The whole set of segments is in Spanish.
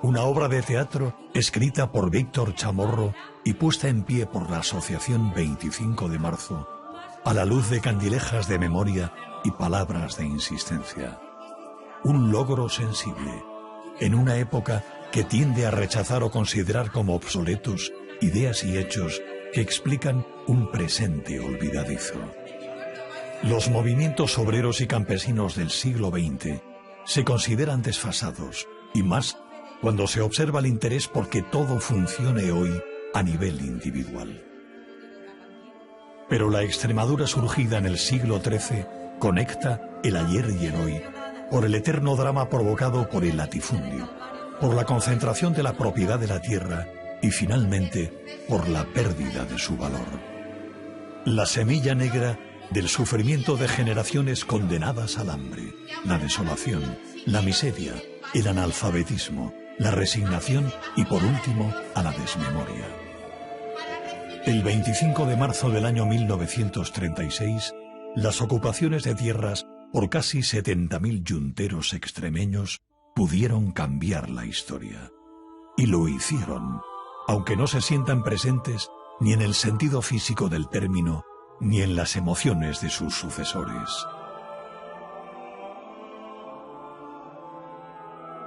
una obra de teatro escrita por Víctor Chamorro y puesta en pie por la Asociación 25 de Marzo, a la luz de candilejas de memoria y palabras de insistencia. Un logro sensible, en una época que tiende a rechazar o considerar como obsoletos ideas y hechos que explican un presente olvidadizo. Los movimientos obreros y campesinos del siglo XX se consideran desfasados, y más cuando se observa el interés por que todo funcione hoy a nivel individual. Pero la Extremadura surgida en el siglo XIII conecta el ayer y el hoy por el eterno drama provocado por el latifundio, por la concentración de la propiedad de la tierra y finalmente por la pérdida de su valor. La semilla negra del sufrimiento de generaciones condenadas al hambre, la desolación, la miseria, el analfabetismo, la resignación y por último a la desmemoria. El 25 de marzo del año 1936, las ocupaciones de tierras por casi 70.000 yunteros extremeños pudieron cambiar la historia. Y lo hicieron, aunque no se sientan presentes ni en el sentido físico del término, ni en las emociones de sus sucesores.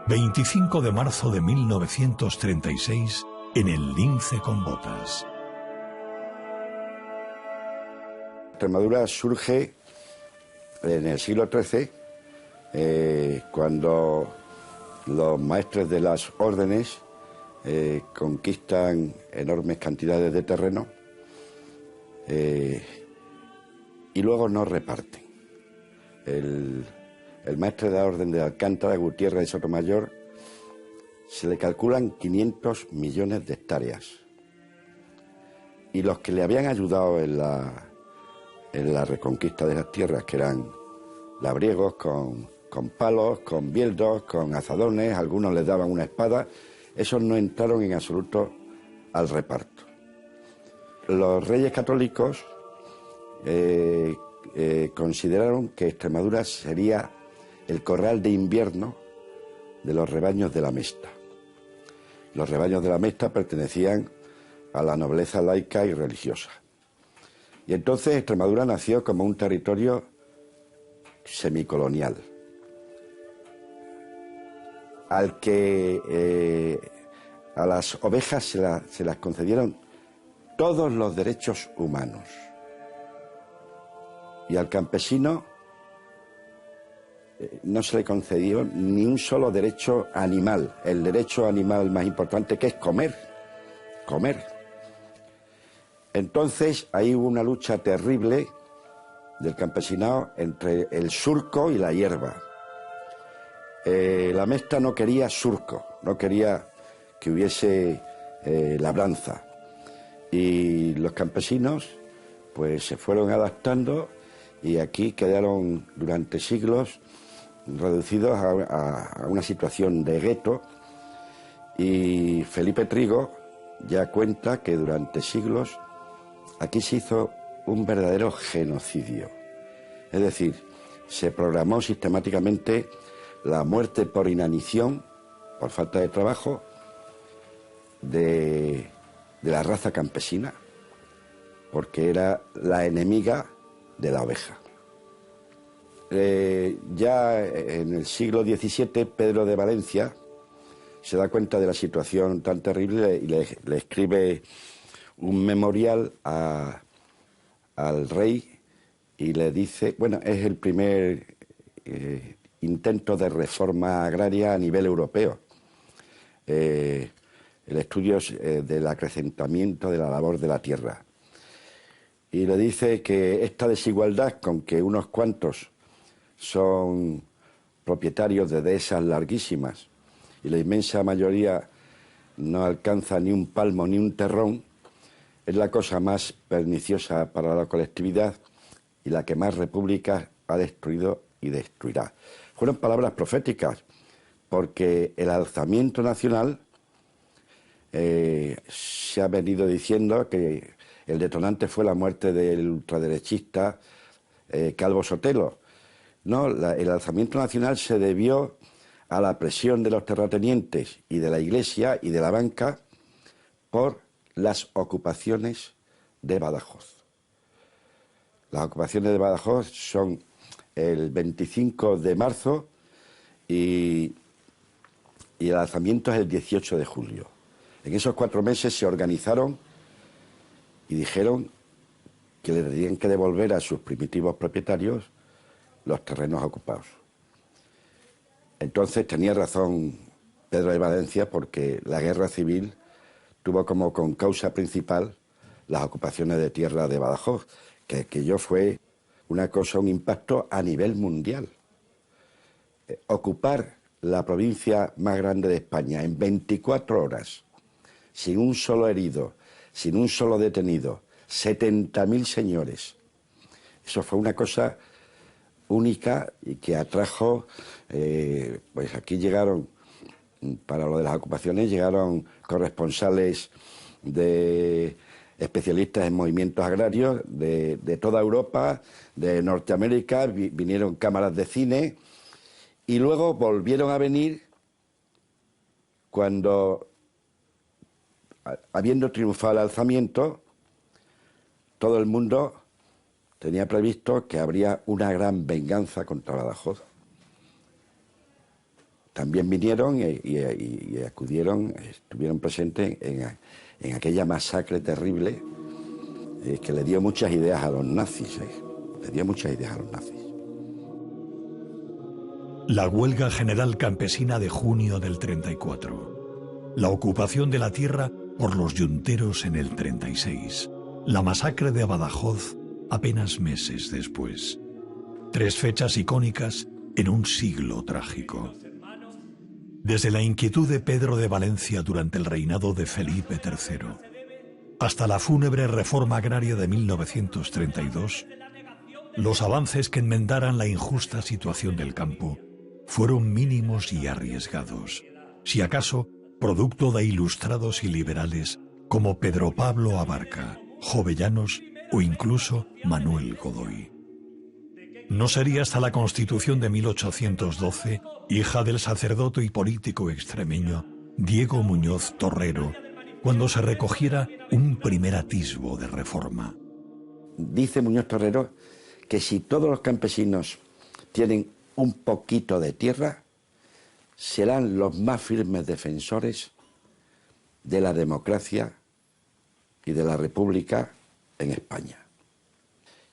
25 de marzo de 1936, en el Lince con Botas. Extremadura surge en el siglo XIII, cuando los maestres de las órdenes conquistan enormes cantidades de terreno y luego no reparten. El maestre de la orden de Alcántara, Gutiérrez de Sotomayor, se le calculan 500 millones de hectáreas. Y los que le habían ayudado en la reconquista de las tierras, que eran labriegos con palos, con bieldos, con azadones, algunos les daban una espada, esos no entraron en absoluto al reparto. Los reyes católicos consideraron que Extremadura sería el corral de invierno de los rebaños de la Mesta. Los rebaños de la Mesta pertenecían a la nobleza laica y religiosa. Y entonces Extremadura nació como un territorio semicolonial, al que a las ovejas se las concedieron todos los derechos humanos, y al campesino no se le concedió ni un solo derecho animal, el derecho animal más importante, que es comer. Entonces ahí hubo una lucha terrible del campesinado entre el surco y la hierba. La Mesta no quería surco, no quería que hubiese labranza, y los campesinos pues se fueron adaptando y aquí quedaron durante siglos reducidos a una situación de gueto, y Felipe Trigo ya cuenta que durante siglos aquí se hizo un verdadero genocidio. Es decir, se programó sistemáticamente la muerte por inanición, por falta de trabajo, de la raza campesina, porque era la enemiga de la oveja. Ya en el siglo XVII, Pedro de Valencia se da cuenta de la situación tan terrible y le escribe un memorial al rey y le dice, bueno, es el primer intento de reforma agraria a nivel europeo, el estudio del acrecentamiento de la labor de la tierra, y le dice que esta desigualdad con que unos cuantos son propietarios de dehesas larguísimas y la inmensa mayoría no alcanza ni un palmo ni un terrón, es la cosa más perniciosa para la colectividad y la que más repúblicas ha destruido y destruirá. Fueron palabras proféticas, porque el alzamiento nacional se ha venido diciendo que el detonante fue la muerte del ultraderechista Calvo Sotelo. No, el alzamiento nacional se debió a la presión de los terratenientes y de la Iglesia y de la banca por las ocupaciones de Badajoz. Las ocupaciones de Badajoz son el 25 de marzo y el alzamiento es el 18 de julio. En esos 4 meses se organizaron y dijeron que le tenían que devolver a sus primitivos propietarios los terrenos ocupados. Entonces tenía razón Pedro de Valencia, porque la guerra civil tuvo como causa principal las ocupaciones de tierra de Badajoz, que aquello fue una cosa, un impacto a nivel mundial. Ocupar la provincia más grande de España en 24 horas, sin un solo herido, sin un solo detenido, 70.000 señores. Eso fue una cosa única y que atrajo, pues aquí llegaron, para lo de las ocupaciones, llegaron corresponsales de especialistas en movimientos agrarios de toda Europa, de Norteamérica, vinieron cámaras de cine y luego volvieron a venir cuando, habiendo triunfado el alzamiento, todo el mundo tenía previsto que habría una gran venganza contra Badajoz. También vinieron y acudieron, estuvieron presentes en aquella masacre terrible que le dio muchas ideas a los nazis. Le dio muchas ideas a los nazis. La huelga general campesina de junio del 34. La ocupación de la tierra por los yunteros en el 36. La masacre de Badajoz apenas meses después. 3 fechas icónicas en un siglo trágico. Desde la inquietud de Pedro de Valencia durante el reinado de Felipe III, hasta la fúnebre reforma agraria de 1932, los avances que enmendaran la injusta situación del campo fueron mínimos y arriesgados, si acaso producto de ilustrados y liberales como Pedro Pablo Abarca, Jovellanos o incluso Manuel Godoy. No sería hasta la Constitución de 1812, hija del sacerdote y político extremeño Diego Muñoz Torrero, cuando se recogiera un primer atisbo de reforma. Dice Muñoz Torrero que si todos los campesinos tienen un poquito de tierra, serán los más firmes defensores de la democracia y de la república en España.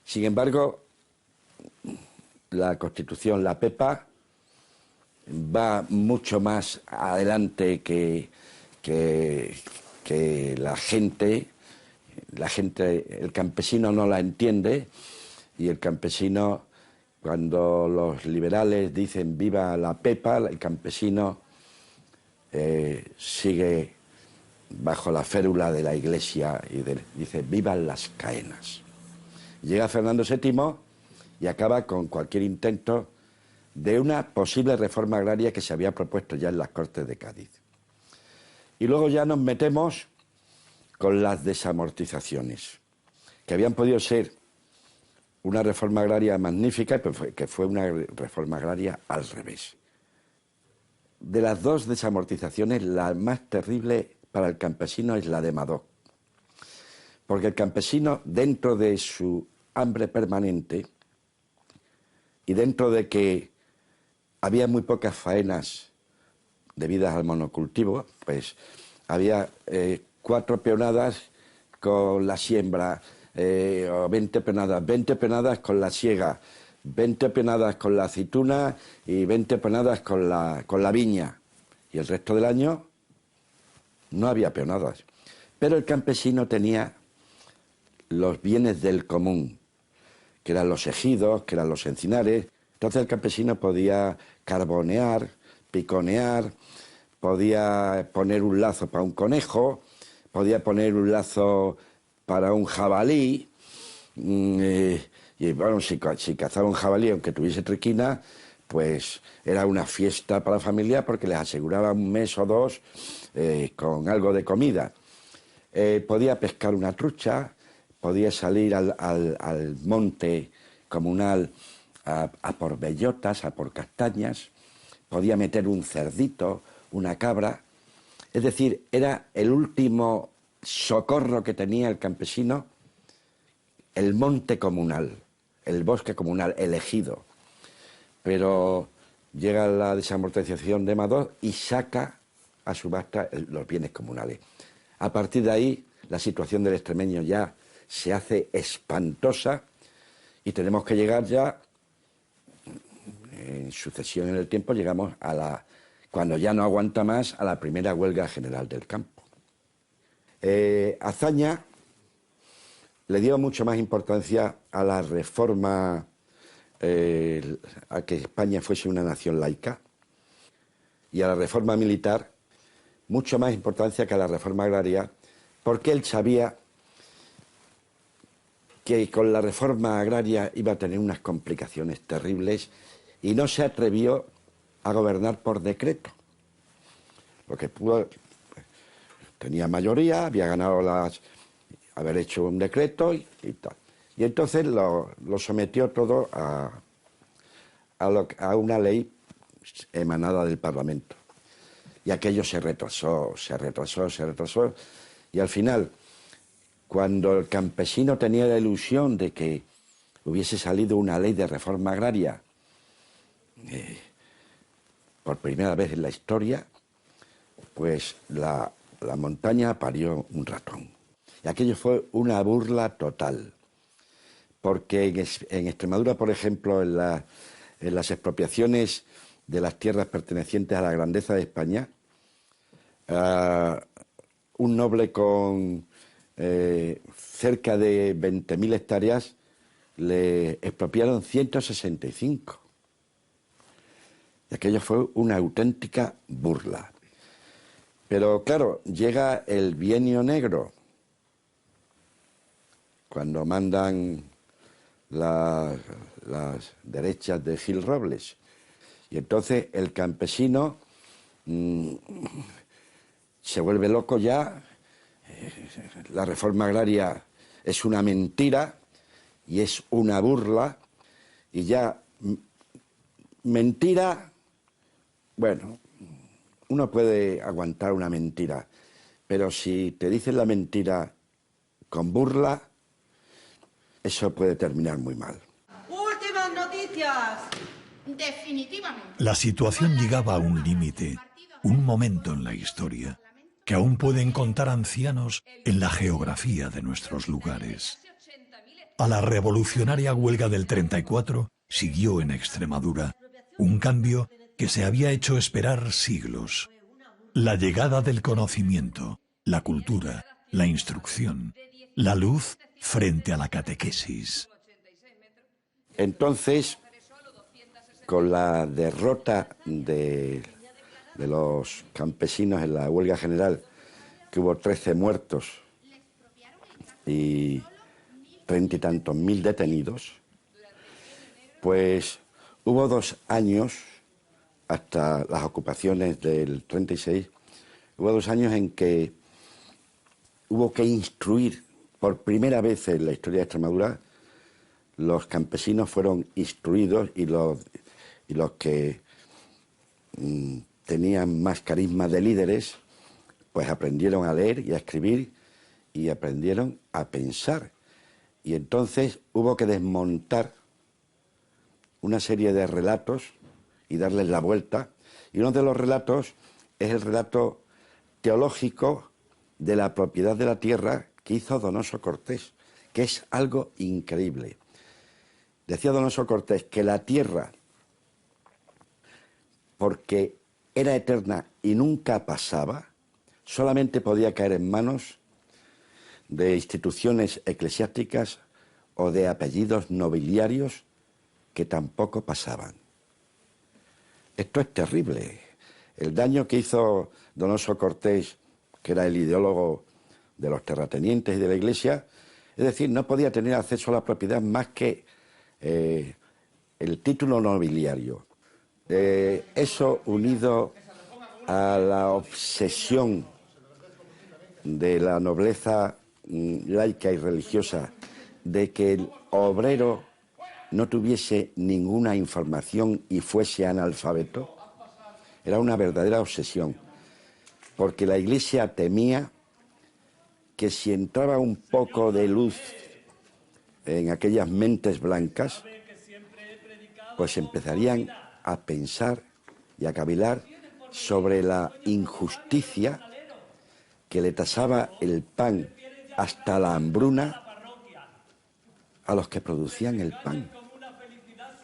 Sin embargo, la Constitución, la PEPA, va mucho más adelante que la gente, el campesino no la entiende, y el campesino, cuando los liberales dicen viva la PEPA, el campesino sigue bajo la férula de la Iglesia y dice vivan las caenas. Llega Fernando VII y acaba con cualquier intento de una posible reforma agraria que se había propuesto ya en las Cortes de Cádiz. Y luego ya nos metemos con las desamortizaciones, que habían podido ser una reforma agraria magnífica, pero que fue una reforma agraria al revés. De las 2 desamortizaciones, la más terrible para el campesino es la de Madoz, porque el campesino, dentro de su hambre permanente y dentro de que había muy pocas faenas debidas al monocultivo, pues había 4 peonadas con la siembra, o 20 peonadas con la siega, 20 peonadas con la aceituna y 20 peonadas con la viña. Y el resto del año no había peonadas. Pero el campesino tenía los bienes del común, que eran los ejidos, que eran los encinares. Entonces el campesino podía carbonear, piconear, podía poner un lazo para un conejo, podía poner un lazo para un jabalí, y bueno, si cazaba un jabalí, aunque tuviese triquina, pues era una fiesta para la familia porque les aseguraba un mes o 2 con algo de comida. Podía pescar una trucha, podía salir al monte comunal a por bellotas, a por castañas, podía meter un cerdito, una cabra. Es decir, era el último socorro que tenía el campesino, el monte comunal, el bosque comunal elegido. Pero llega la desamortización de Madoz y saca a subasta los bienes comunales. A partir de ahí, la situación del extremeño ya se hace espantosa y tenemos que llegar ya, en sucesión en el tiempo, llegamos a cuando ya no aguanta más, a la primera huelga general del campo. Azaña le dio mucho más importancia a la reforma, a que España fuese una nación laica, y a la reforma militar, mucho más importancia que a la reforma agraria, porque él sabía que con la reforma agraria iba a tener unas complicaciones terribles y no se atrevió a gobernar por decreto. Lo que pudo, tenía mayoría, había ganado haber hecho un decreto y tal. Y entonces lo sometió todo a una ley emanada del Parlamento. Y aquello se retrasó, y al final, cuando el campesino tenía la ilusión de que hubiese salido una ley de reforma agraria, por primera vez en la historia, pues la montaña parió un ratón. Y aquello fue una burla total. Porque en Extremadura, por ejemplo, en las expropiaciones de las tierras pertenecientes a la grandeza de España, un noble con cerca de 20.000 hectáreas le expropiaron 165. Y aquello fue una auténtica burla. Pero claro, llega el Bienio Negro, cuando mandan las derechas de Gil Robles. Y entonces el campesino se vuelve loco ya. La reforma agraria es una mentira y es una burla. Y ya, mentira, bueno, uno puede aguantar una mentira, pero si te dicen la mentira con burla, eso puede terminar muy mal. ¡Últimas noticias! Definitivamente. La situación llegaba a un límite, un momento en la historia, que aún pueden contar ancianos en la geografía de nuestros lugares. A la revolucionaria huelga del 34 siguió en Extremadura un cambio que se había hecho esperar siglos. La llegada del conocimiento, la cultura, la instrucción, la luz frente a la catequesis. Entonces, con la derrota de los campesinos en la huelga general, que hubo 13 muertos y 30 y tantos mil detenidos, pues hubo 2 años, hasta las ocupaciones del 36, hubo 2 años en que hubo que instruir, por primera vez en la historia de Extremadura, los campesinos fueron instruidos y los que tenían más carisma de líderes, pues aprendieron a leer y a escribir y aprendieron a pensar. Y entonces hubo que desmontar una serie de relatos y darles la vuelta. Y uno de los relatos es el relato teológico de la propiedad de la tierra que hizo Donoso Cortés, que es algo increíble. Decía Donoso Cortés que la tierra, porque era eterna y nunca pasaba, solamente podía caer en manos de instituciones eclesiásticas o de apellidos nobiliarios que tampoco pasaban. Esto es terrible. El daño que hizo Donoso Cortés, que era el ideólogo de los terratenientes y de la Iglesia, es decir, no podía tener acceso a la propiedad más que el título nobiliario. Eso unido a la obsesión de la nobleza laica y religiosa de que el obrero no tuviese ninguna información y fuese analfabeto, era una verdadera obsesión, porque la Iglesia temía que si entraba un poco de luz en aquellas mentes blancas, pues empezarían a pensar y a cavilar sobre la injusticia que le tasaba el pan hasta la hambruna a los que producían el pan.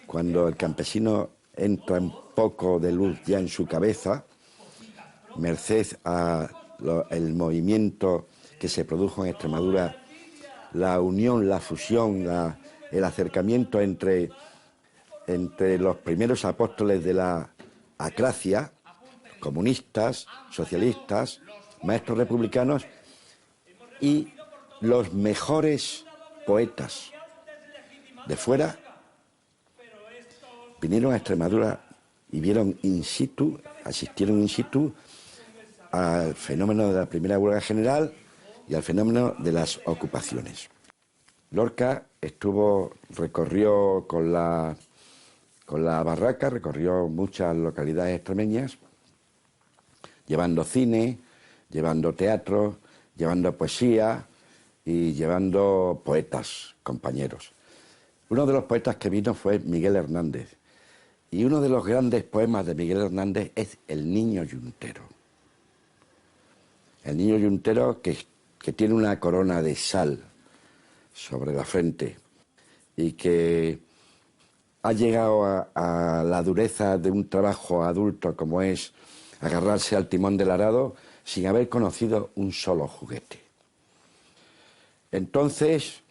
Cuando el campesino entra un poco de luz ya en su cabeza, merced al movimiento que se produjo en Extremadura, la unión, la fusión, el acercamiento entre los primeros apóstoles de la acracia, comunistas, socialistas, maestros republicanos, y los mejores poetas de fuera vinieron a Extremadura y vieron in situ, asistieron in situ al fenómeno de la primera huelga general y al fenómeno de las ocupaciones. Lorca recorrió con la barraca, recorrió muchas localidades extremeñas, llevando cine, llevando teatro, llevando poesía y llevando poetas, compañeros. Uno de los poetas que vino fue Miguel Hernández. Y uno de los grandes poemas de Miguel Hernández es El niño yuntero. El niño yuntero que tiene una corona de sal sobre la frente y que ha llegado a la dureza de un trabajo adulto como es agarrarse al timón del arado sin haber conocido un solo juguete. Entonces,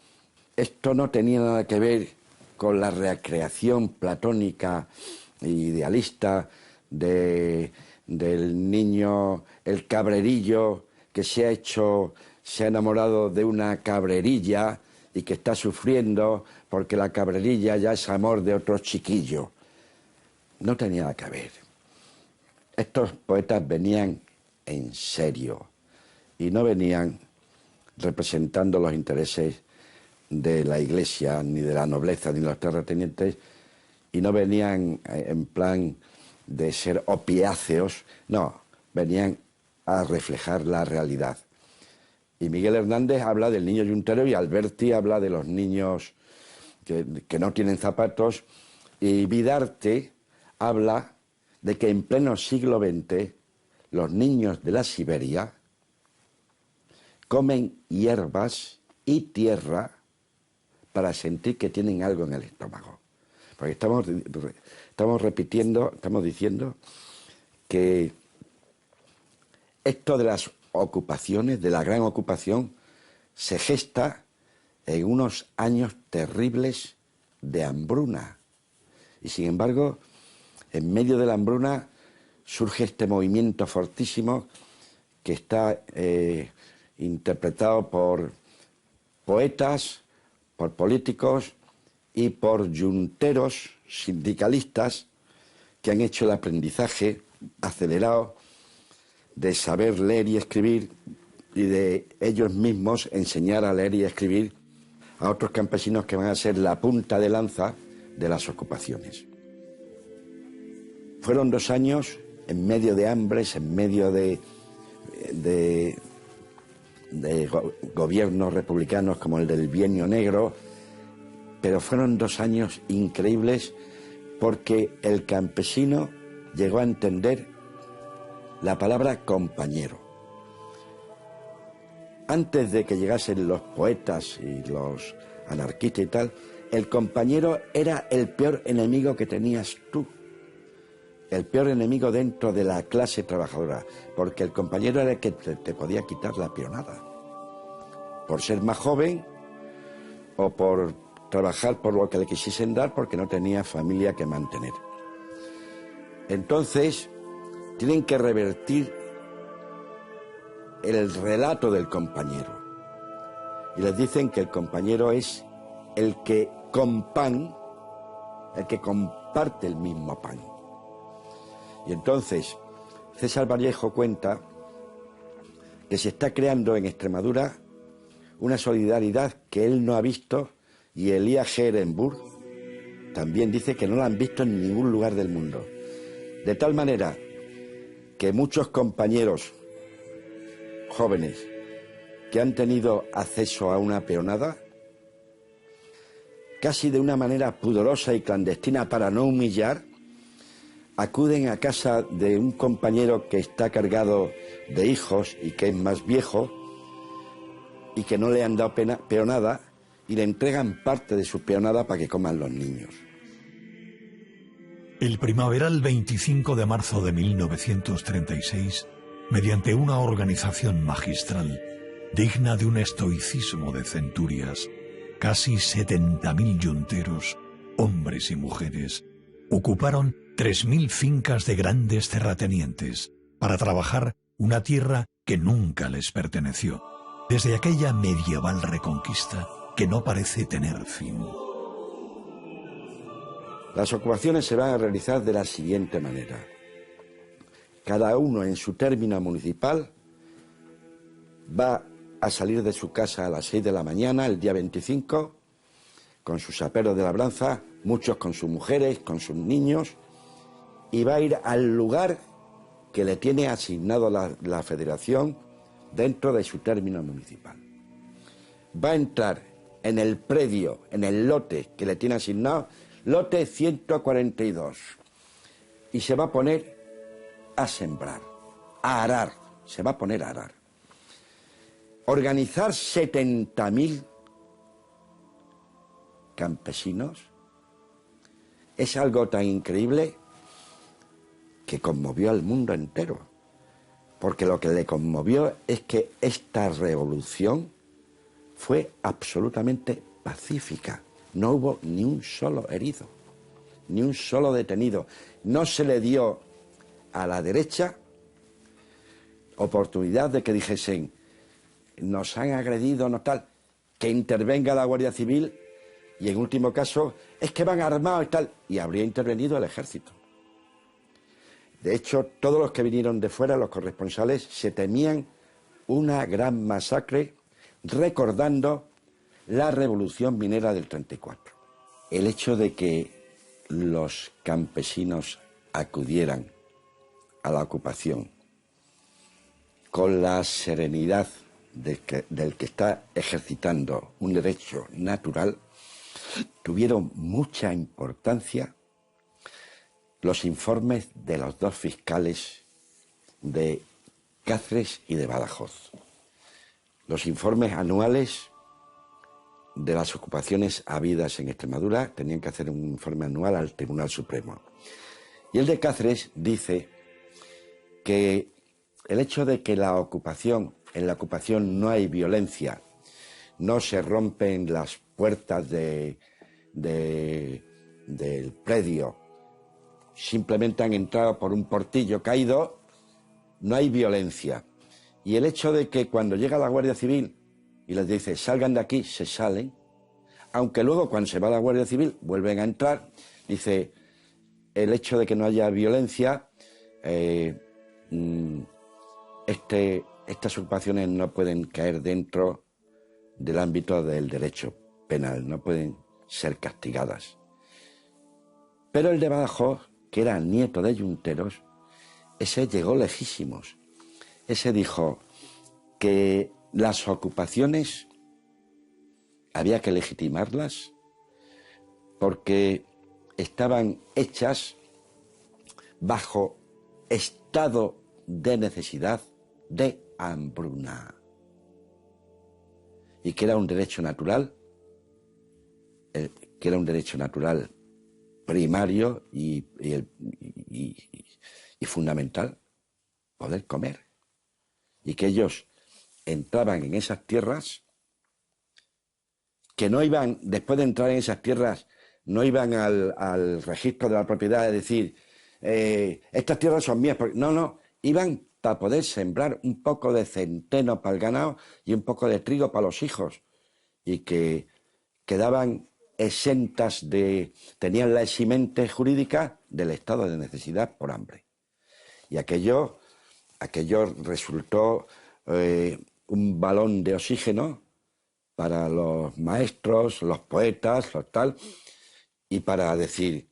esto no tenía nada que ver con la recreación platónica e idealista del niño, el cabrerillo que se ha enamorado de una cabrerilla y que está sufriendo porque la cabrerilla ya es amor de otro chiquillo. No tenía nada que ver. Estos poetas venían en serio y no venían representando los intereses de la Iglesia, ni de la nobleza, ni de los terratenientes, y no venían en plan de ser opiáceos, no, venían a reflejar la realidad. Y Miguel Hernández habla del niño yuntero y Alberti habla de los niños que no tienen zapatos, y Vidarte habla de que en pleno siglo XX los niños de la Siberia comen hierbas y tierra para sentir que tienen algo en el estómago. Porque estamos repitiendo, estamos diciendo que esto de las ocupaciones, de la gran ocupación, se gesta en unos años terribles de hambruna. Y sin embargo, en medio de la hambruna surge este movimiento fortísimo que está interpretado por poetas, por políticos y por yunteros sindicalistas que han hecho el aprendizaje acelerado de saber leer y escribir y de ellos mismos enseñar a leer y a escribir a otros campesinos que van a ser la punta de lanza de las ocupaciones. Fueron 2 años en medio de hambres, en medio de gobiernos republicanos como el del Bienio Negro, pero fueron 2 años increíbles porque el campesino llegó a entender la palabra compañero. Antes de que llegasen los poetas y los anarquistas y tal, el compañero era el peor enemigo que tenías tú, el peor enemigo dentro de la clase trabajadora, porque el compañero era el que te podía quitar la peonada, por ser más joven o por trabajar por lo que le quisiesen dar porque no tenía familia que mantener. Entonces, tienen que revertir el relato del compañero. Y les dicen que el compañero es el que con pan, el que comparte el mismo pan. Y entonces, César Vallejo cuenta que se está creando en Extremadura una solidaridad que él no ha visto, y Elías G. Ehrenburg también dice que no la han visto en ningún lugar del mundo. De tal manera que muchos compañeros jóvenes que han tenido acceso a una peonada, casi de una manera pudorosa y clandestina para no humillar, acuden a casa de un compañero que está cargado de hijos y que es más viejo y que no le han dado peonada y le entregan parte de su peonada para que coman los niños. El primaveral 25 de marzo de 1936, mediante una organización magistral digna de un estoicismo de centurias, casi 70.000 yunteros, hombres y mujeres, ocuparon 3.000 fincas de grandes terratenientes para trabajar una tierra que nunca les perteneció, desde aquella medieval reconquista que no parece tener fin. Las ocupaciones se van a realizar de la siguiente manera. Cada uno en su término municipal va a salir de su casa a las 6 de la mañana, el día 25, con sus aperos de labranza, muchos con sus mujeres, con sus niños, y va a ir al lugar que le tiene asignado la federación dentro de su término municipal. Va a entrar en el predio, en el lote que le tiene asignado, lote 142, y se va a poner a sembrar, a arar, se va a poner a arar. Organizar 70.000 campesinos es algo tan increíble que conmovió al mundo entero, porque lo que le conmovió es que esta revolución fue absolutamente pacífica. No hubo ni un solo herido, ni un solo detenido. No se le dio a la derecha oportunidad de que dijesen: nos han agredido, no tal, que intervenga la Guardia Civil y en último caso es que van armados y tal, y habría intervenido el ejército. De hecho, todos los que vinieron de fuera, los corresponsales, se temían una gran masacre recordando la revolución minera del 34. El hecho de que los campesinos acudieran a la ocupación con la serenidad del que está ejercitando un derecho natural, tuvieron mucha importancia los informes de los dos fiscales de Cáceres y de Badajoz. Los informes anuales de las ocupaciones habidas en Extremadura tenían que hacer un informe anual al Tribunal Supremo. Y el de Cáceres dice que el hecho de que en la ocupación no hay violencia, no se rompen las puertas del predio, simplemente han entrado por un portillo caído, no hay violencia. Y el hecho de que cuando llega la Guardia Civil y les dice salgan de aquí, se salen, aunque luego cuando se va la Guardia Civil vuelven a entrar, dice el hecho de que no haya violencia, estas ocupaciones no pueden caer dentro del ámbito del derecho penal, no pueden ser castigadas. Pero el de Badajoz, que era nieto de yunteros, ese llegó lejísimos. Ese dijo que las ocupaciones había que legitimarlas porque estaban hechas bajo estado de necesidad, de hambruna, y que era un derecho natural, primario y fundamental, poder comer, y que ellos entraban en esas tierras, que no iban, después de entrar en esas tierras, no iban al registro de la propiedad, es decir, estas tierras son mías, no, iban para poder sembrar un poco de centeno para el ganado y un poco de trigo para los hijos, y que quedaban exentas tenían la eximente jurídica del estado de necesidad por hambre. Y aquello resultó un balón de oxígeno para los maestros, los poetas, los tal, y para decir,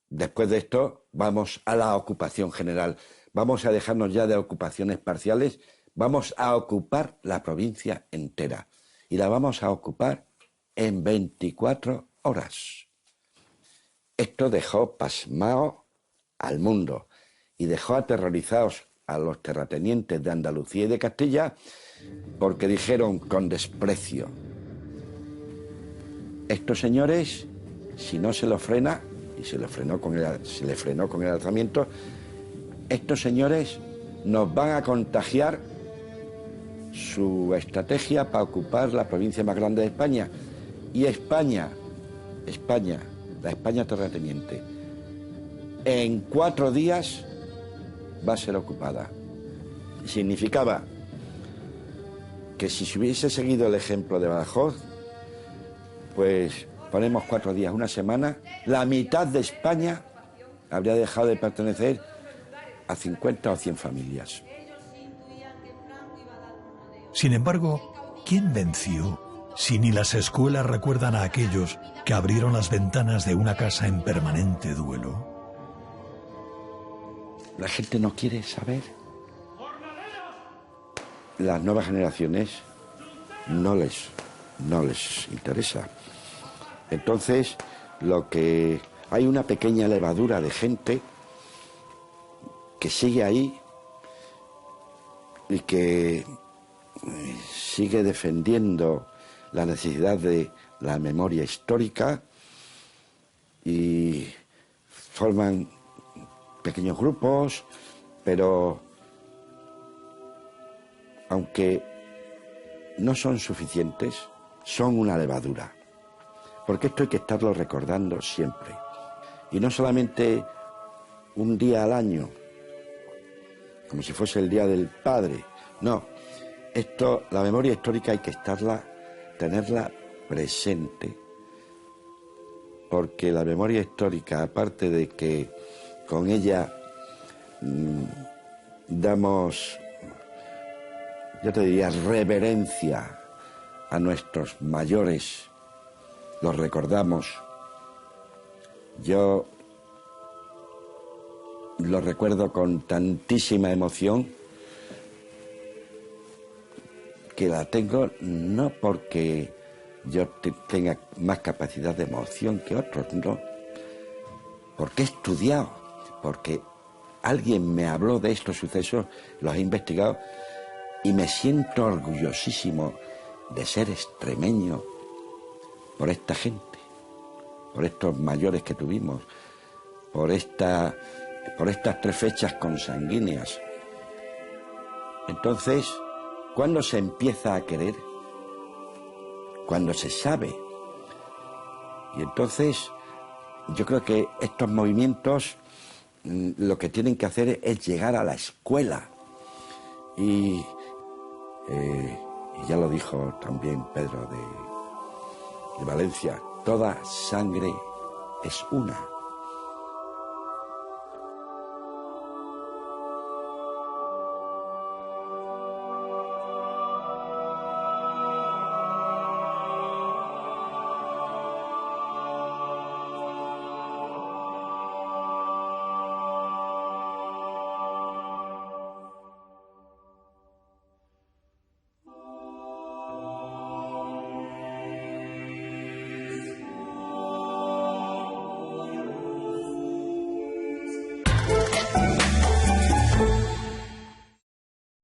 después de esto vamos a la ocupación general, vamos a dejarnos ya de ocupaciones parciales, vamos a ocupar la provincia entera y la vamos a ocupar en 24 horas. Esto dejó pasmado al mundo y dejó aterrorizados a los terratenientes de Andalucía y de Castilla, porque dijeron con desprecio: estos señores, si no se los frena, y se le frenó con el alzamiento, estos señores nos van a contagiar su estrategia para ocupar la provincia más grande de España. Y España, la España terrateniente, en 4 días va a ser ocupada. Significaba que si se hubiese seguido el ejemplo de Badajoz, pues ponemos 4 días, una semana, la mitad de España habría dejado de pertenecer a 50 o 100 familias. Sin embargo, ¿quién venció si ni las escuelas recuerdan a aquellos que abrieron las ventanas de una casa en permanente duelo? La gente no quiere saber. Las nuevas generaciones no les interesa. Entonces, hay una pequeña levadura de gente que sigue ahí y que sigue defendiendo la necesidad de la memoria histórica y forman pequeños grupos, pero aunque no son suficientes, son una levadura, porque esto hay que estarlo recordando siempre, y no solamente un día al año, como si fuese el Día del Padre. No, la memoria histórica hay que tenerla presente, porque la memoria histórica, aparte de que con ella damos, yo te diría, reverencia a nuestros mayores, los recordamos. Yo lo recuerdo con tantísima emoción que la tengo no porque yo tenga más capacidad de emoción que otros, no, porque he estudiado, porque alguien me habló de estos sucesos, los he investigado y me siento orgullosísimo de ser extremeño por esta gente, por estos mayores que tuvimos, por estas 3 fechas consanguíneas. Entonces, ¿cuándo se empieza a querer? Cuando se sabe. Y entonces, yo creo que estos movimientos lo que tienen que hacer es llegar a la escuela. Y ya lo dijo también Pedro de Valencia, toda sangre es una.